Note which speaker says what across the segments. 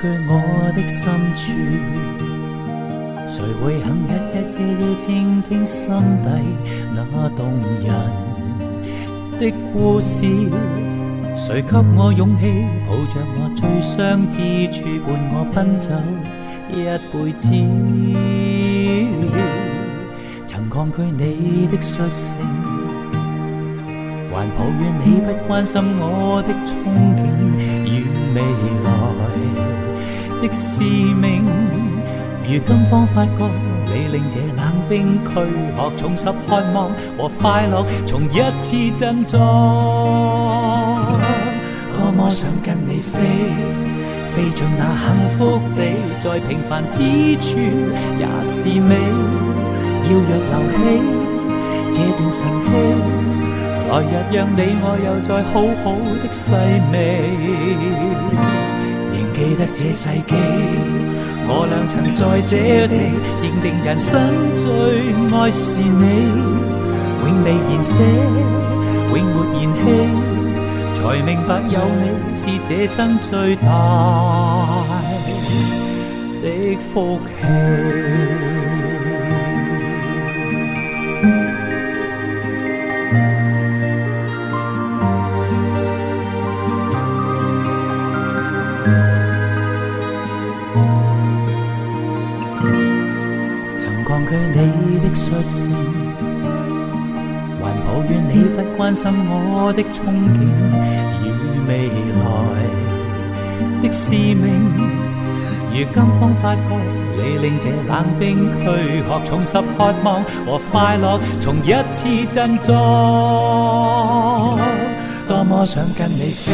Speaker 1: 據我的深處，誰會肯日日夜夜傾聽心底那動人的故事？誰給我勇氣，抱着我最傷之處，伴我奔走一輩子？曾抗拒你的率性，還抱怨你不關心我的憧憬與未來的使命。如今方發覺，你令這冷冰軀殼重拾渴望和快樂，從一次振作。多麼想跟你飛，飛進那幸福地，在平凡之處也是美。要若留起這段神氣，來日讓你我又再好好的細味。仍記得這世紀，我倆曾在這地認定人生最愛是你，永未言捨，永沒言棄，才明白有你是這生最大的福氣。抗拒你的率性，還抱怨你不關心我的憧憬與未來的使命。如今方發覺，你令這冷冰軀殼重拾渴望和快樂，從一次振作。多麼想跟你飛，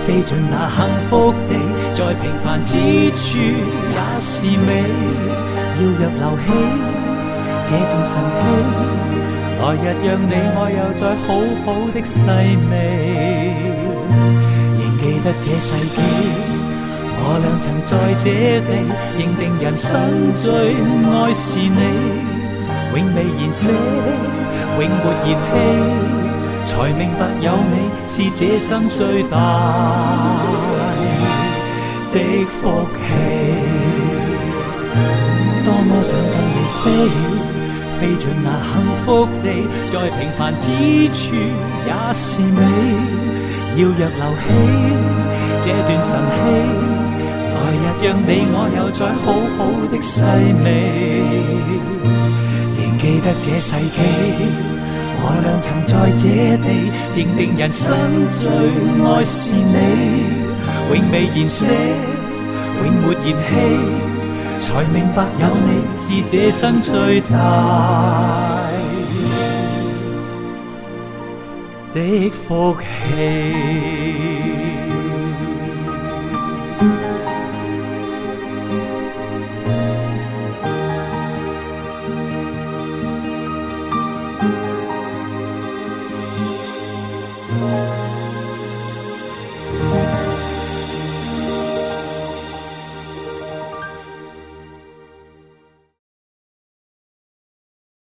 Speaker 1: 飛進那幸福地，在平凡之處也是美。要若留起這段神氣，來日讓你我又再好好的細味。仍記得這世紀，我倆曾在這地認定人生最愛是你，永未言捨，永沒言棄，才明白有你是這生最大的福氣。多麼想跟你飛，飛進那幸福地，在平凡之處也是美。要若留起這段神氣，來日讓你我又再好好的細味。仍記得這世紀，我倆曾在這地認定人生最愛是你，永未言捨，永沒言棄，才明白有你是這生最大的福氣。